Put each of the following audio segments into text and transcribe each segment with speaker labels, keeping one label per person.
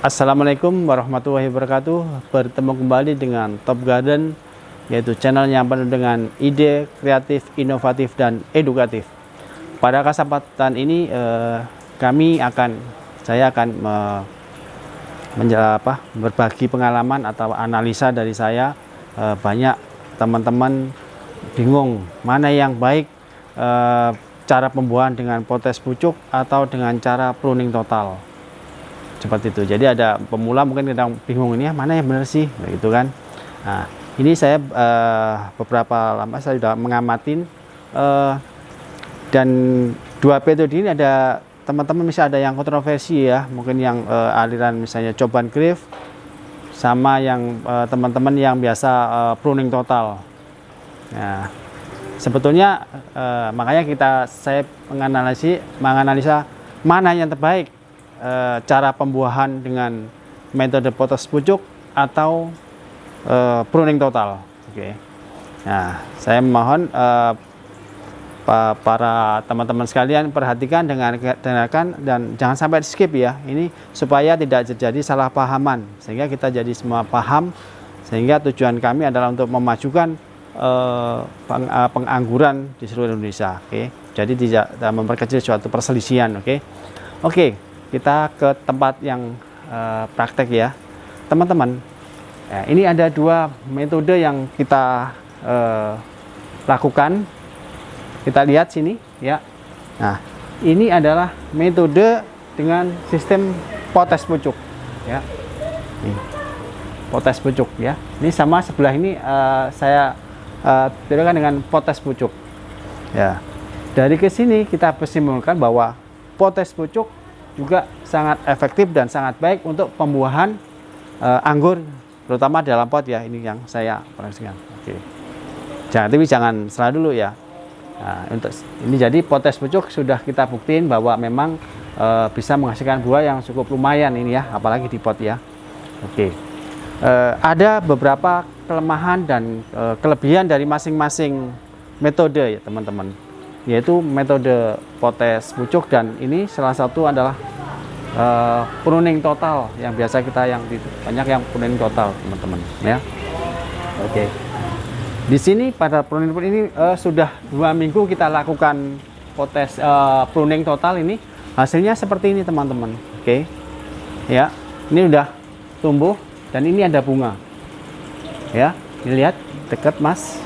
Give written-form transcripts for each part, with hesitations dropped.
Speaker 1: Assalamualaikum warahmatullahi wabarakatuh. Bertemu kembali dengan Top Garden, yaitu channel yang penuh dengan ide kreatif, inovatif, dan edukatif. Pada kesempatan ini saya akan berbagi pengalaman atau analisa dari saya. Banyak teman-teman bingung mana yang baik, cara pembuahan dengan potes pucuk atau dengan cara pruning total. Seperti itu. Jadi ada pemula mungkin kadang bingung, ini mana yang benar sih, gitu kan. Nah, ini saya beberapa lama saya sudah mengamatin, dan dua metode ini ada teman-teman misalnya ada yang kontroversi ya, mungkin yang aliran misalnya coban grave sama yang teman-teman yang biasa pruning total. Nah, sebetulnya makanya saya menganalisa mana yang terbaik, cara pembuahan dengan metode potes pucuk atau pruning total. Oke. Nah, saya mohon para teman-teman sekalian perhatikan, dengarkan dan jangan sampai di skip ya. Ini supaya tidak terjadi salah pahaman, sehingga kita jadi semua paham, sehingga tujuan kami adalah untuk memajukan pengangguran di seluruh Indonesia. Oke. Jadi tidak memperkecil suatu perselisihan. Oke. Oke. Kita ke tempat yang praktek ya, teman-teman. Ini ada dua metode yang kita lakukan. Kita lihat sini ya. Nah, ini adalah metode dengan sistem potes pucuk ya. Nih, potes pucuk ya. Ini sama sebelah ini saya bedakan dengan potes pucuk ya. Dari ke sini kita simpulkan bahwa potes pucuk juga sangat efektif dan sangat baik untuk pembuahan anggur, terutama dalam pot ya. Ini yang saya perhatikan. Oke. Jangan salah dulu ya. Nah, untuk ini jadi potes pucuk sudah kita buktiin bahwa memang bisa menghasilkan buah yang cukup lumayan ini ya, apalagi di pot ya. Oke. Ada beberapa kelemahan dan kelebihan dari masing-masing metode ya teman-teman, yaitu metode potes pucuk, dan ini salah satu adalah pruning total yang biasa kita banyak yang pruning total teman-teman ya. Oke. Di sini pada pruning ini sudah 2 minggu kita lakukan potes pruning total, ini hasilnya seperti ini teman-teman. Oke. Ya, ini udah tumbuh dan ini ada bunga. Ya, ini lihat dekat Mas.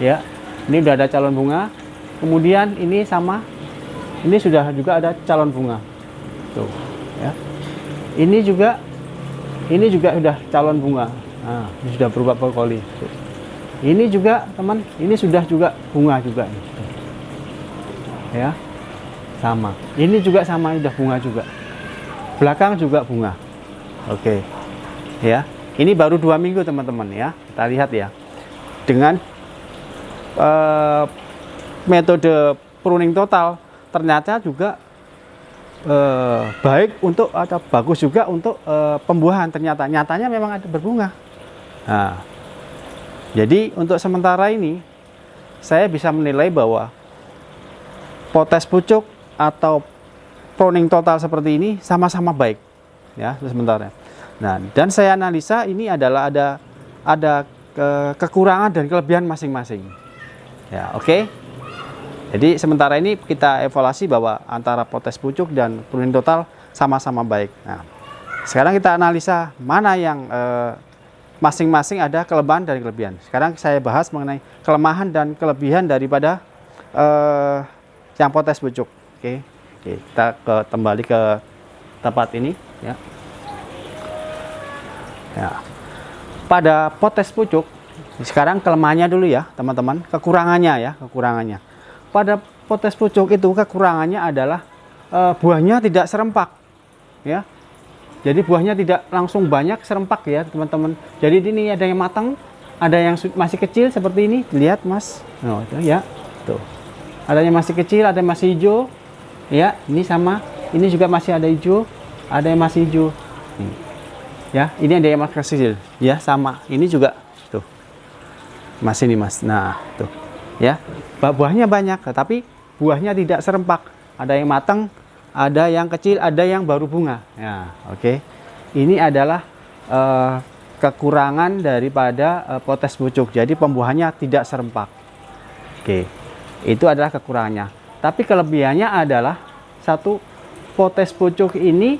Speaker 1: Ya. Ini udah ada calon bunga. Kemudian ini sama, ini sudah juga ada calon bunga. Tuh, ya. Ini juga sudah calon bunga. Nah, ini sudah berubah berkoli. Ini juga teman, ini sudah juga bunga juga. Ya, sama. Ini juga sama, sudah bunga juga. Belakang juga bunga. Oke, ya. Ini baru 2 minggu teman-teman ya. Kita lihat ya. Dengan metode pruning total ternyata juga baik untuk atau bagus juga untuk pembuahan. Nyatanya memang ada berbunga. Nah, jadi untuk sementara ini saya bisa menilai bahwa potes pucuk atau pruning total seperti ini sama-sama baik ya sementara. Nah, dan saya analisa ini adalah ada kekurangan dan kelebihan masing-masing. Ya, oke. Jadi sementara ini kita evaluasi bahwa antara potes pucuk dan pruning total sama-sama baik. Nah, sekarang kita analisa mana yang masing-masing ada kelemahan dan kelebihan. Sekarang saya bahas mengenai kelemahan dan kelebihan daripada yang potes pucuk. Oke, kita kembali ke tempat ini ya. Ya. Pada potes pucuk sekarang kelemahannya dulu ya teman-teman, kekurangannya. Pada potes pucuk itu kekurangannya adalah buahnya tidak serempak ya. Jadi buahnya tidak langsung banyak serempak ya teman-teman. Jadi ini ada yang matang, ada yang masih kecil seperti ini. Lihat Mas, oh, itu ya, tuh. Ada yang masih kecil, ada yang masih hijau. Ya, ini sama. Ini juga masih ada hijau, ada yang masih hijau. Ya, ini ada yang masih kecil. Ya, sama. Ini juga tuh. Mas ini Mas. Nah, tuh. Ya. Buahnya banyak, tapi buahnya tidak serempak. Ada yang matang, ada yang kecil, ada yang baru bunga. Ya, oke. Ini adalah kekurangan daripada potes pucuk. Jadi pembuahannya tidak serempak. Oke. Itu adalah kekurangannya. Tapi kelebihannya adalah satu, potes pucuk ini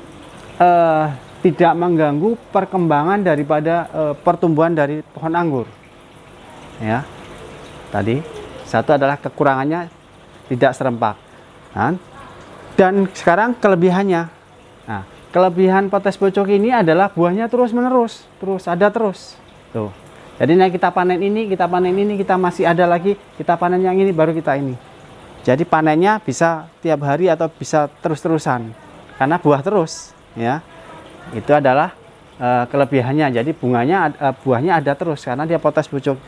Speaker 1: tidak mengganggu perkembangan daripada pertumbuhan dari pohon anggur. Ya. Tadi satu adalah kekurangannya tidak serempak. Dan sekarang kelebihannya. Nah, kelebihan potes pucuk ini adalah buahnya terus menerus, ada terus. Tuh. Jadi nah kita panen ini, kita masih ada lagi, kita panen yang ini, baru kita ini. Jadi panennya bisa tiap hari atau bisa terus-terusan karena buah terus, ya. Itu adalah kelebihannya. Jadi buahnya ada terus karena dia potes pucuk,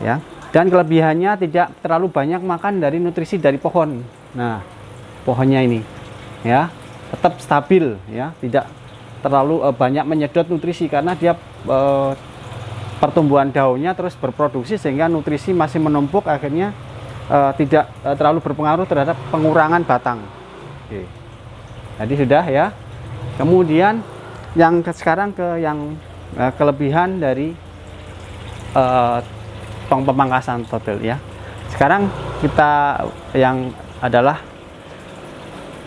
Speaker 1: ya. Dan kelebihannya tidak terlalu banyak makan dari nutrisi dari pohon. Nah, pohonnya ini, ya, tetap stabil, ya, tidak terlalu banyak menyedot nutrisi karena dia pertumbuhan daunnya terus berproduksi sehingga nutrisi masih menumpuk, akhirnya tidak terlalu berpengaruh terhadap pengurangan batang. Oke. Jadi sudah, ya. Kemudian yang sekarang yang kelebihan dari tong pemangkasan total, ya. Sekarang kita yang adalah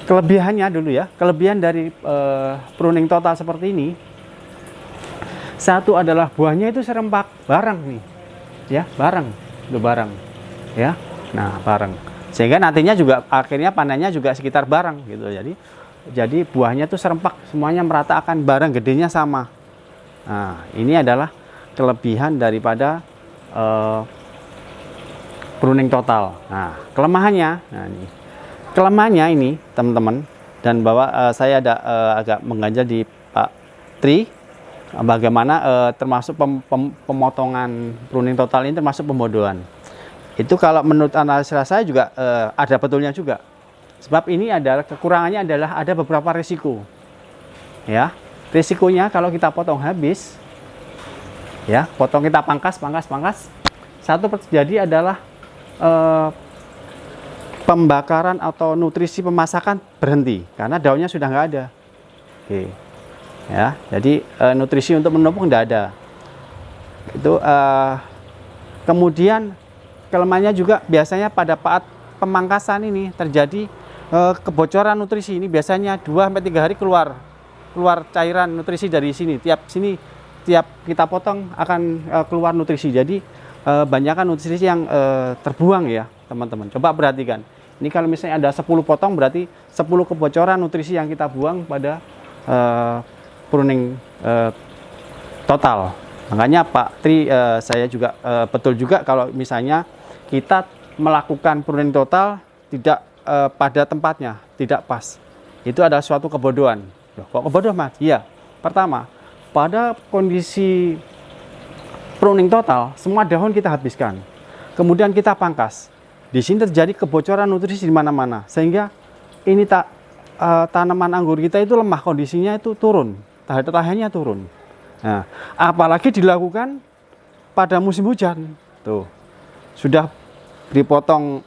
Speaker 1: kelebihannya dulu, ya. Kelebihan dari pruning total seperti ini, satu adalah buahnya itu serempak bareng nih, ya, bareng, ya. Nah, bareng, sehingga nantinya juga akhirnya panennya juga sekitar bareng gitu. Jadi buahnya tuh serempak, semuanya merata, akan bareng, gedenya sama. Nah, ini adalah kelebihan daripada pruning total. Nah, kelemahannya ini teman-teman, dan bahwa saya ada agak mengganjal di Pak Tri, bagaimana termasuk pemotongan pruning total ini termasuk pembodohan. Itu kalau menurut analisa saya juga ada betulnya juga. Sebab ini adalah kekurangannya adalah ada beberapa risiko. Ya, risikonya kalau kita potong habis, ya, kita pangkas. Satu terjadi adalah pembakaran atau nutrisi pemasakan berhenti karena daunnya sudah nggak ada. Oke. Ya, jadi nutrisi untuk menumpuk tidak ada. Itu kemudian kelemahannya juga biasanya pada saat pemangkasan ini terjadi kebocoran nutrisi. Ini biasanya 2-3 hari keluar cairan nutrisi dari sini. Tiap kita potong akan keluar nutrisi. Jadi banyakkan nutrisi yang terbuang, ya, teman-teman. Coba perhatikan. Ini kalau misalnya ada 10 potong, berarti 10 kebocoran nutrisi yang kita buang pada pruning total. Makanya Pak Tri, saya juga betul juga kalau misalnya kita melakukan pruning total tidak pada tempatnya, tidak pas. Itu adalah suatu kebodohan. Loh, kok kebodohan, Mas? Iya. Pertama, pada kondisi pruning total, semua daun kita habiskan. Kemudian kita pangkas. Di sini terjadi kebocoran nutrisi di mana-mana, sehingga ini tanaman anggur kita itu lemah, kondisinya itu turun, tahannya turun. Nah, apalagi dilakukan pada musim hujan, tuh sudah dipotong,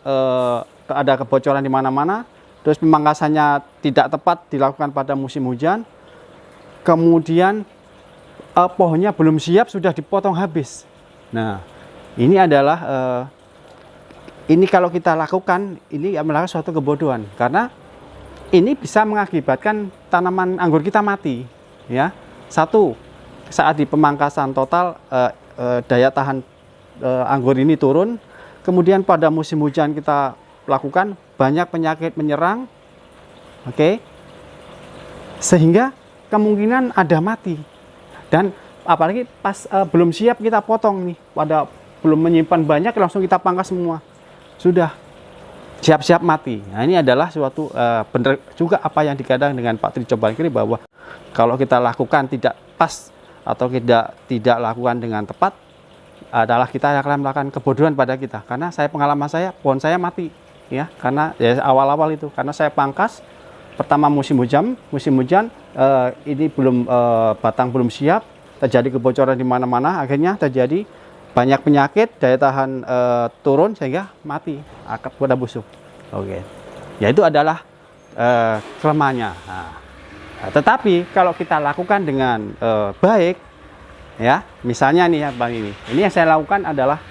Speaker 1: ada kebocoran di mana-mana, terus pemangkasannya tidak tepat dilakukan pada musim hujan, kemudian pohonnya belum siap sudah dipotong habis. Nah, ini adalah ini kalau kita lakukan, ini melakukan suatu kebodohan, karena ini bisa mengakibatkan tanaman anggur kita mati, ya. Satu, saat di pemangkasan total daya tahan anggur ini turun. Kemudian pada musim hujan kita lakukan, banyak penyakit menyerang, oke, sehingga kemungkinan ada mati. Dan apalagi pas belum siap kita potong nih, pada belum menyimpan banyak, langsung kita pangkas semua, sudah siap-siap mati. Nah, ini adalah suatu benar juga apa yang dikatakan dengan Pak Tri Cobangkiri, bahwa kalau kita lakukan tidak pas atau tidak lakukan dengan tepat, adalah kita akan melakukan kebodohan pada kita. Karena pengalaman saya, pohon saya mati, ya, karena ya awal-awal itu karena saya pangkas pertama musim hujan ini belum batang belum siap, terjadi kebocoran di mana-mana, akhirnya terjadi banyak penyakit, daya tahan turun sehingga mati akar pada busuk. Oke, ya itu adalah kelemahannya. Nah, tetapi kalau kita lakukan dengan baik, ya, misalnya nih ya Bang, ini yang saya lakukan adalah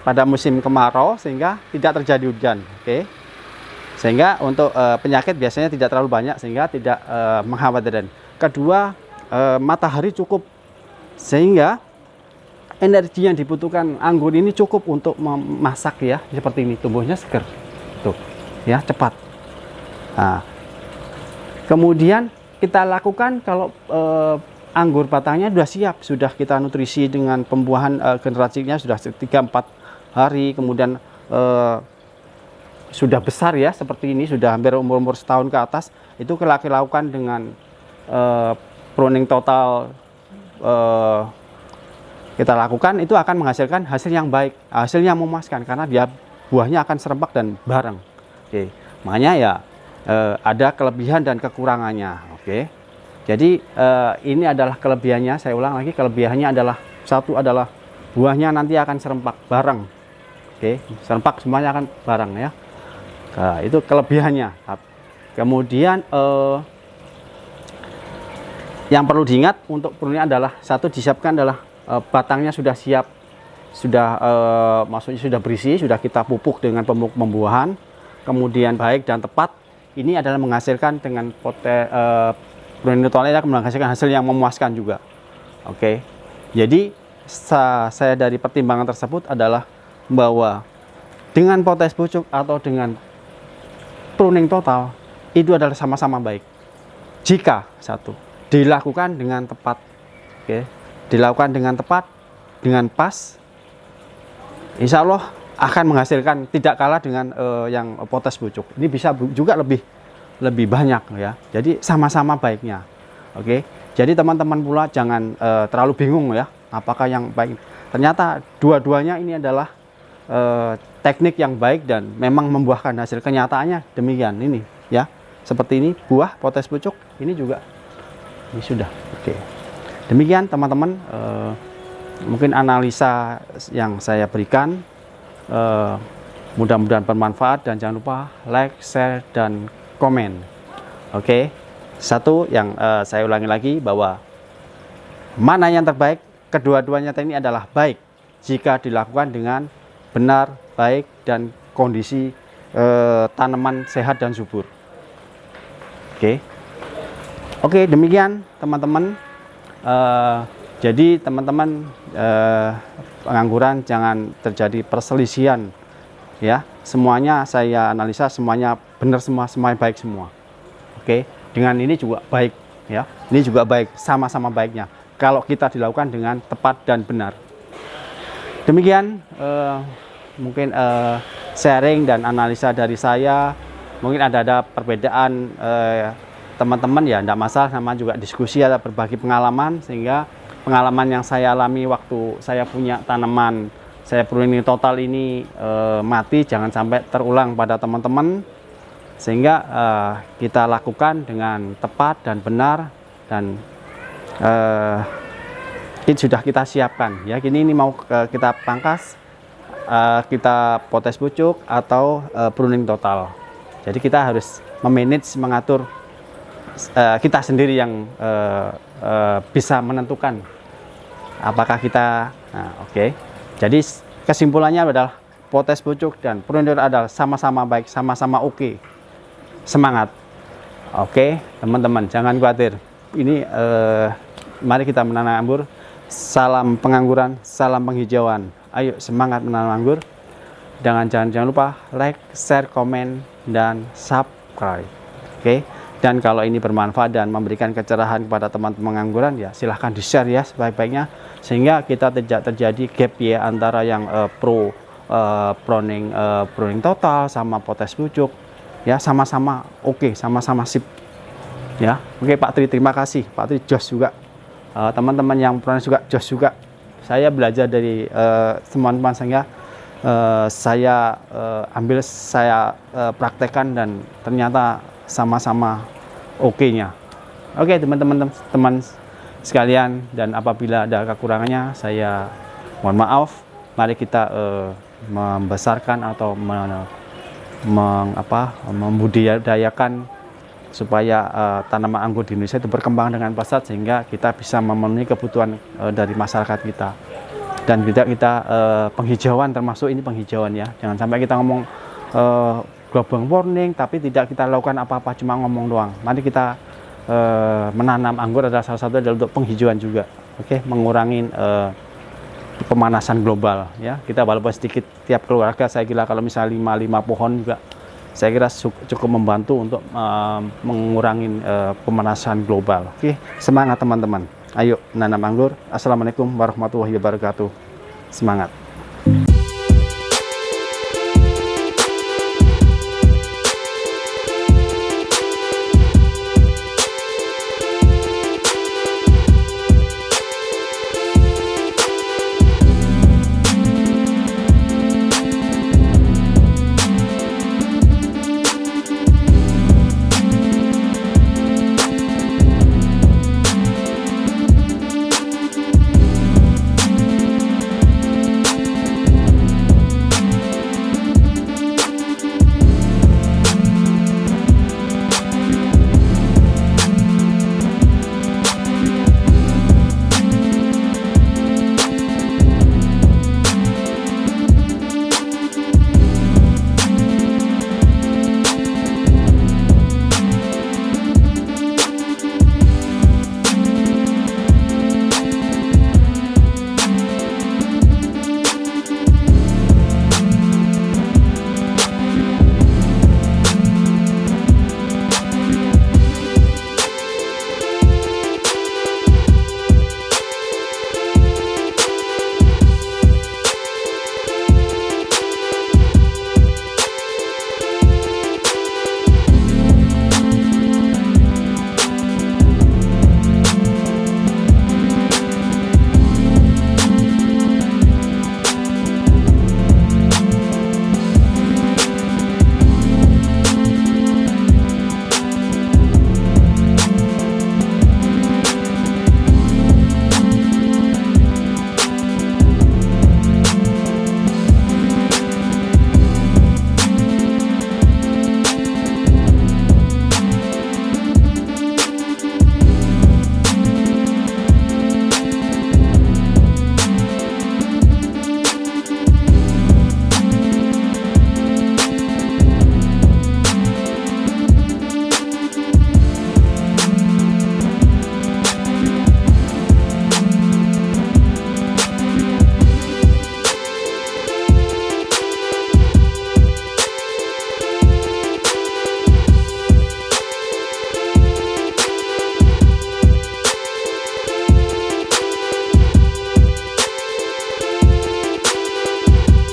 Speaker 1: pada musim kemarau sehingga tidak terjadi hujan. Oke, sehingga untuk penyakit biasanya tidak terlalu banyak sehingga tidak mengkhawatirkan. Kedua, matahari cukup sehingga energi yang dibutuhkan anggur ini cukup untuk memasak, ya, seperti ini, tumbuhnya seger tuh, ya, cepat. Nah, kemudian kita lakukan kalau anggur batangnya sudah siap, sudah kita nutrisi dengan pembuahan generasinya sudah 3-4 hari, kemudian sudah besar, ya, seperti ini, sudah hampir umur setahun ke atas, itu kita lakukan dengan pruning total. Kita lakukan itu akan menghasilkan hasil yang baik, hasil yang memuaskan karena dia buahnya akan serempak dan bareng. Oke, makanya ya ada kelebihan dan kekurangannya. Oke, jadi ini adalah kelebihannya. Saya ulang lagi, kelebihannya adalah satu adalah buahnya nanti akan serempak bareng. Oke, serempak semuanya akan bareng, ya. Nah, itu kelebihannya. Kemudian yang perlu diingat untuk pruning adalah satu, disiapkan adalah batangnya sudah siap, sudah maksudnya sudah berisi, sudah kita pupuk dengan pupuk pembuahan, kemudian baik dan tepat. Ini adalah menghasilkan dengan pruning total akan menghasilkan hasil yang memuaskan juga. Oke, jadi saya dari pertimbangan tersebut adalah bahwa dengan potes pucuk atau dengan pruning total itu adalah sama-sama baik jika satu dilakukan dengan tepat. Oke, dilakukan dengan tepat, dengan pas, insya Allah akan menghasilkan tidak kalah dengan yang potes pucuk. Ini bisa juga lebih banyak, ya. Jadi sama-sama baiknya. Oke, jadi teman-teman pula jangan terlalu bingung, ya, apakah yang baik. Ternyata dua-duanya ini adalah teknik yang baik dan memang membuahkan hasil. Kenyataannya demikian ini, ya, seperti ini buah potes pucuk ini juga ini sudah. Oke. Demikian teman-teman, mungkin analisa yang saya berikan, mudah-mudahan bermanfaat dan jangan lupa like, share, dan komen. Oke, satu yang saya ulangi lagi bahwa mana yang terbaik, kedua-duanya ini adalah baik jika dilakukan dengan benar, baik, dan kondisi tanaman sehat dan subur. Oke, demikian teman-teman. Jadi teman-teman, pengangguran jangan terjadi perselisihan, ya. Semuanya saya analisa, semuanya benar semua, semuanya baik semua. Oke, dengan ini juga baik, ya. Ini juga baik, sama-sama baiknya kalau kita dilakukan dengan tepat dan benar. Demikian mungkin sharing dan analisa dari saya. Mungkin ada perbedaan teman-teman, ya, tidak masalah, sama juga diskusi atau berbagi pengalaman, sehingga pengalaman yang saya alami waktu saya punya tanaman saya pruning total ini mati jangan sampai terulang pada teman-teman, sehingga kita lakukan dengan tepat dan benar, dan itu sudah kita siapkan, ya. Ini mau kita pangkas, kita potes pucuk atau pruning total. Jadi kita harus memanage, mengatur. Kita sendiri yang bisa menentukan apakah kita. Oke. Jadi kesimpulannya adalah potes pucuk dan pruning adalah sama-sama baik, sama-sama oke. Semangat. Oke, teman-teman, jangan khawatir. Ini mari kita menanam anggur. Salam pengangguran, salam penghijauan. Ayo semangat menanam anggur. Jangan lupa like, share, komen, dan subscribe. Oke. Dan kalau ini bermanfaat dan memberikan kecerahan kepada teman-teman pengangguran, ya silahkan di-share, ya, sebaik-baiknya, sehingga kita tidak terjadi gap, ya, antara yang pruning total sama potes pucuk, ya, sama-sama oke, sama-sama sip, ya. Oke, Pak Tri, terima kasih. Pak Tri jos juga, teman-teman yang pruning juga jos juga. Saya belajar dari teman-teman, sehingga saya ambil, saya praktekkan, dan ternyata sama-sama oke-nya. Oke, teman-teman sekalian, dan apabila ada kekurangannya saya Mohon maaf, mari kita membesarkan atau membudidayakan supaya tanaman anggur di Indonesia itu berkembang dengan pesat, sehingga kita bisa memenuhi kebutuhan dari masyarakat kita. Dan tidak kita penghijauan, termasuk ini penghijauan ya, jangan sampai kita ngomong global warming tapi tidak kita lakukan apa-apa, cuma ngomong doang. Mari kita menanam anggur adalah salah satu adalah untuk penghijauan juga, oke, mengurangi pemanasan global ya. Kita walaupun sedikit, tiap keluarga saya kira kalau misalnya 5 pohon juga saya kira cukup membantu untuk mengurangi pemanasan global. Oke, semangat teman-teman. Ayo nanam anggur. Assalamualaikum warahmatullahi wabarakatuh. Semangat.